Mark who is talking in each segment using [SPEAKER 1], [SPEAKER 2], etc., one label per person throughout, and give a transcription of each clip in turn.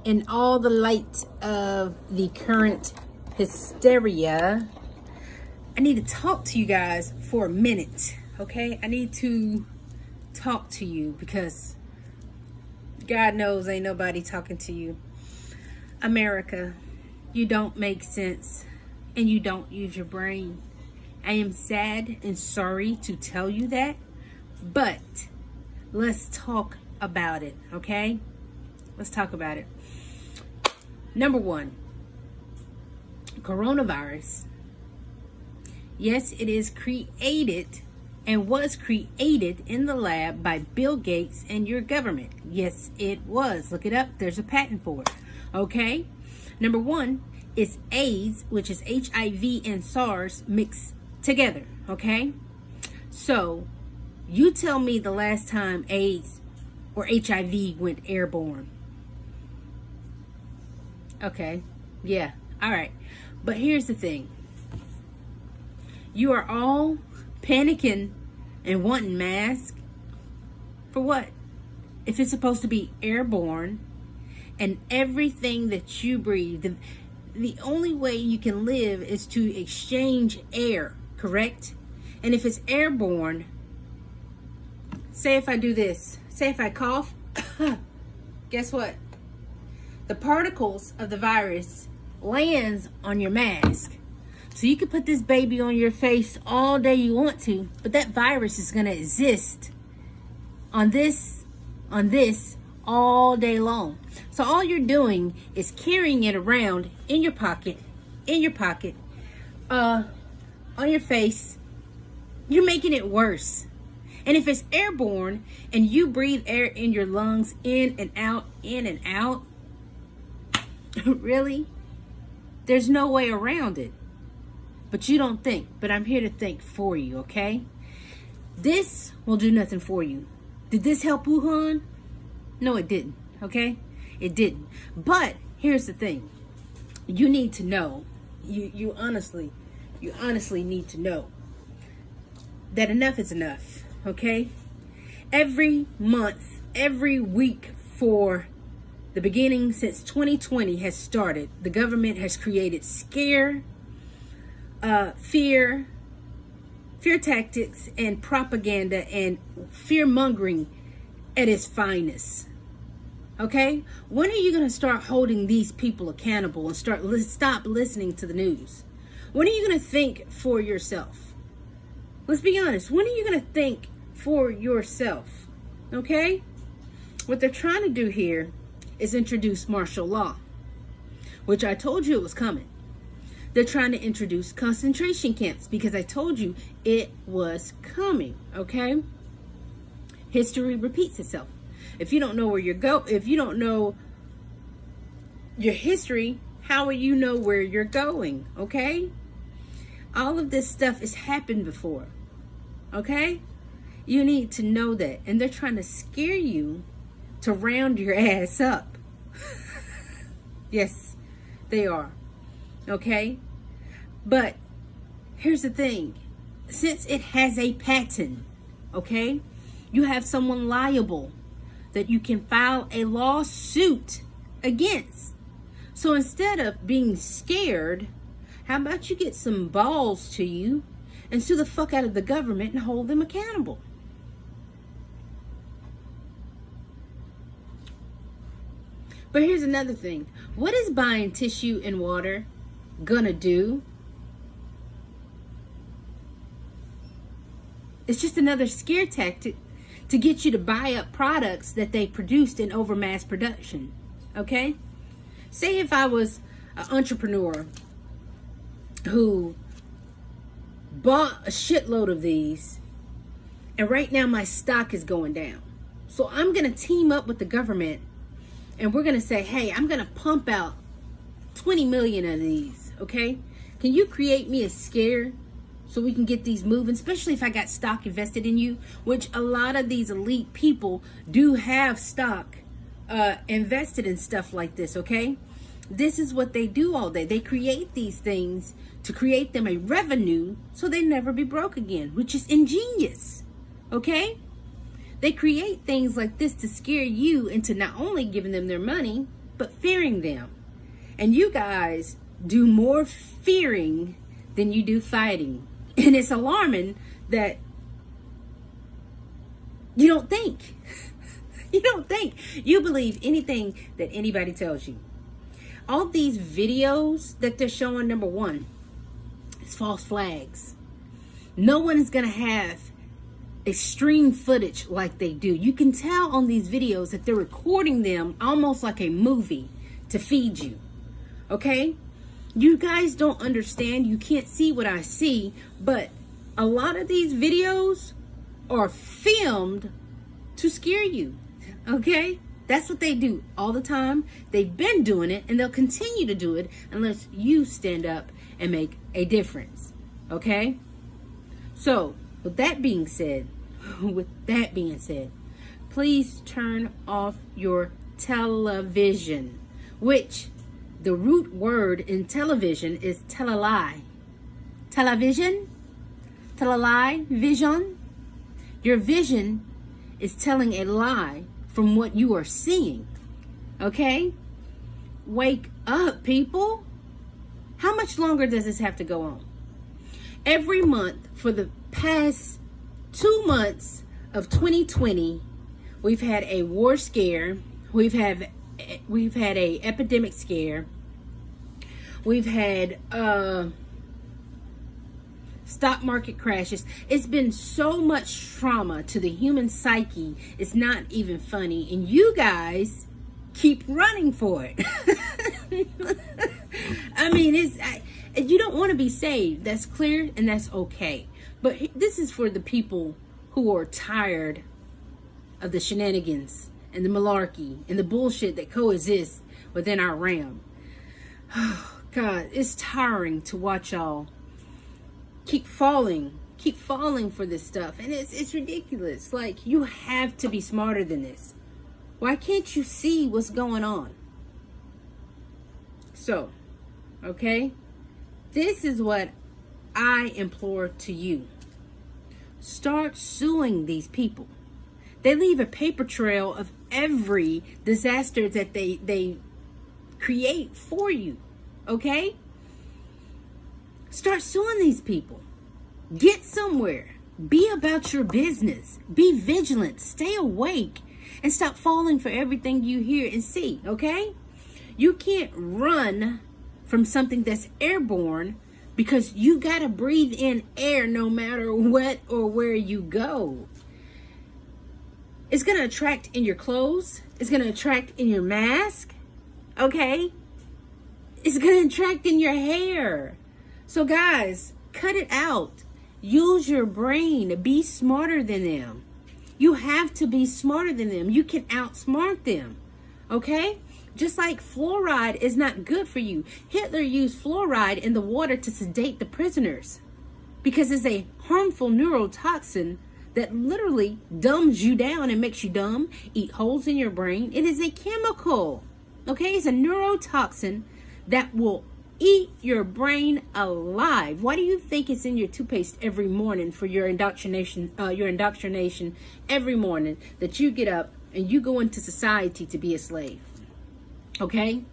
[SPEAKER 1] In all the light of the current hysteria, I need to talk to you guys for a minute, okay? I need to talk to you because God knows ain't nobody talking to you. America, you don't make sense and you don't use your brain. I am sad and sorry to tell you that, but let's talk about it, okay? Let's talk about it. Number one, coronavirus. Yes, it is created and was created in the lab by Bill Gates and your government. Yes, it was. Look it up. There's a patent for it. Okay? Number one is AIDS, which is HIV and SARS mixed together. Okay? So, you tell me the last time AIDS or HIV went airborne. Okay, yeah, all right. But here's the thing. You are all panicking and wanting masks. For what? If it's supposed to be airborne and everything that you breathe, the only way you can live is to exchange air, correct? And if it's airborne, say if I do this, say if I cough, guess what? The particles of the virus lands on your mask. So you can put this baby on your face all day you want to, but that virus is going to exist on this all day long. So all you're doing is carrying it around in your pocket, on your face. You're making it worse. And if it's airborne and you breathe air in your lungs, in and out, really? There's no way around it. But you don't think. But I'm here to think for you, okay? This will do nothing for you. Did this help Wuhan? No, it didn't, okay? It didn't. But here's the thing. You need to know. You honestly need to know that enough is enough, okay? Every month, every week for the beginning since 2020 has started, the government has created fear tactics and propaganda and fear mongering at its finest. Okay? When are you going to start holding these people accountable and stop listening to the news? When are you going to think for yourself? Let's be honest. When are you going to think for yourself? Okay? What they're trying to do here is introduce martial law, which I told you it was coming. They're trying to introduce concentration camps because I told you it was coming, okay? History repeats itself. If you don't know where if you don't know your history, how will you know where you're going, okay? All of this stuff has happened before, okay? You need to know that. And they're trying to scare you to round your ass up. Yes, they are. Okay? But here's the thing. Since it has a patent, okay, you have someone liable that you can file a lawsuit against. So instead of being scared, how about you get some balls to you and sue the fuck out of the government and hold them accountable? But here's another thing. What is buying tissue and water gonna do? It's just another scare tactic to get you to buy up products that they produced in over mass production. Okay? Say if I was an entrepreneur who bought a shitload of these and right now my stock is going down. So I'm gonna team up with the government and we're going to say, hey, I'm going to pump out 20 million of these, okay? Can you create me a scare so we can get these moving, especially if I got stock invested in you, which a lot of these elite people do have stock invested in stuff like this, okay? This is what they do all day. They create these things to create them a revenue so they never be broke again, which is ingenious, okay? They create things like this to scare you into not only giving them their money, but fearing them. And you guys do more fearing than you do fighting. And it's alarming that you don't think. You don't think. You believe anything that anybody tells you. All these videos that they're showing, number one, is false flags. No one is going to have extreme footage like they do. You can tell on these videos that they're recording them almost like a movie to feed you. Okay? You guys don't understand. You can't see what I see, but a lot of these videos are filmed to scare you. Okay? That's what they do all the time. They've been doing it, and they'll continue to do it unless you stand up and make a difference. Okay? So, with that being said, please turn off your television, which the root word in television is tell-a-lie. Television? Tell-a-lie? Vision? Your vision is telling a lie from what you are seeing. Okay? Wake up, people. How much longer does this have to go on? Every month for the past 2 months of 2020, we've had a war scare. We've had a epidemic scare. We've had stock market crashes. It's been so much trauma to the human psyche. It's not even funny. And you guys keep running for it. I mean, you don't want to be saved. That's clear, and that's okay. But this is for the people who are tired of the shenanigans and the malarkey and the bullshit that coexists within our realm. Oh, God, it's tiring to watch y'all keep falling for this stuff. And it's ridiculous. Like, you have to be smarter than this. Why can't you see what's going on? So, okay, this is what I implore to you. Start suing these people. They leave a paper trail of every disaster that they create for you. Okay? Start suing these people. Get somewhere. Be about your business. Be vigilant. Stay awake. And stop falling for everything you hear and see. Okay? You can't run from something that's airborne, because you got to breathe in air no matter what or where you go. It's going to attract in your clothes. It's going to attract in your mask. Okay? It's going to attract in your hair. So guys, cut it out. Use your brain. Be smarter than them. You have to be smarter than them. You can outsmart them. Okay? Just like fluoride is not good for you. Hitler used fluoride in the water to sedate the prisoners because it's a harmful neurotoxin that literally dumbs you down and makes you dumb, eat holes in your brain. It is a chemical. Okay? It's a neurotoxin that will eat your brain alive. Why do you think it's in your toothpaste every morning for your indoctrination every morning that you get up and you go into society to be a slave? Okay?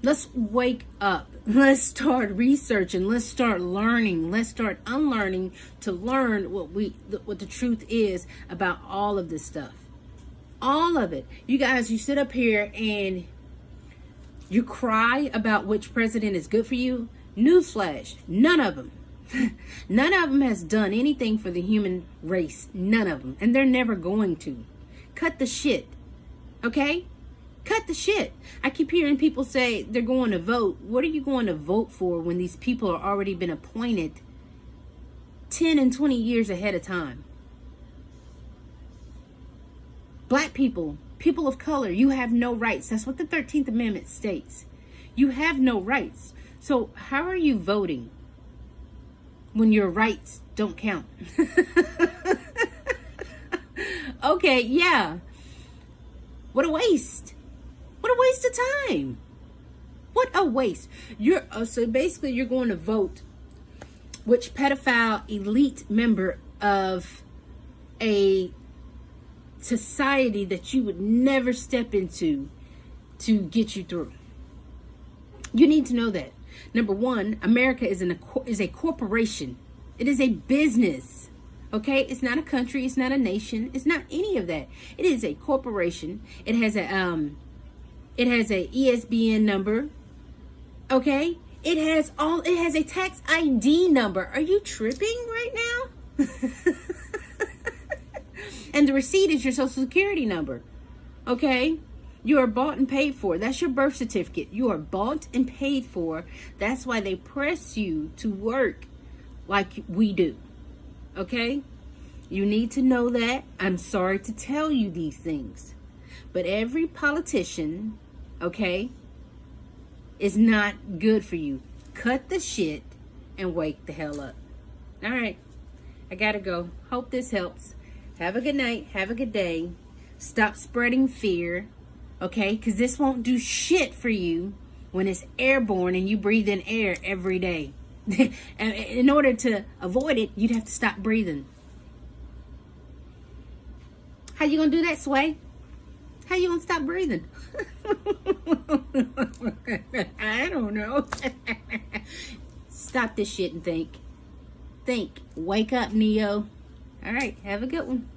[SPEAKER 1] Let's wake up. Let's start researching. Let's start learning. Let's start unlearning to learn what the truth is about all of this stuff. All of it. You guys, you sit up here and you cry about which president is good for you. Newsflash, none of them. None of them has done anything for the human race. None of them. And they're never going to. Cut the shit. Okay? Cut the shit. I keep hearing people say they're going to vote. What are you going to vote for when these people are already been appointed 10 and 20 years ahead of time? Black people, people of color, you have no rights. That's what the 13th Amendment states. You have no rights. So how are you voting when your rights don't count? Okay, yeah. What a waste. What a waste of time. What a waste. So basically you're going to vote which pedophile elite member of a society that you would never step into to get you through. You need to know that. Number one, America is a corporation. It is a business. Okay? It's not a country. It's not a nation. It's not any of that. It is a corporation. It has a ESBN number. Okay? It has a tax ID number. Are you tripping right now? And the receipt is your social security number. Okay? You are bought and paid for. That's your birth certificate. You are bought and paid for. That's why they press you to work like we do. Okay? You need to know that. I'm sorry to tell you these things. But every politician, okay, is not good for you. Cut the shit and wake the hell up. All right. I gotta go. Hope this helps. Have a good night. Have a good day. Stop spreading fear. Okay? Because this won't do shit for you when it's airborne and you breathe in air every day. And in order to avoid it, you'd have to stop breathing. How you gonna do that, Sway? How you gonna stop breathing? I don't know. Stop this shit and think. Think. Wake up, Neo. All right. Have a good one.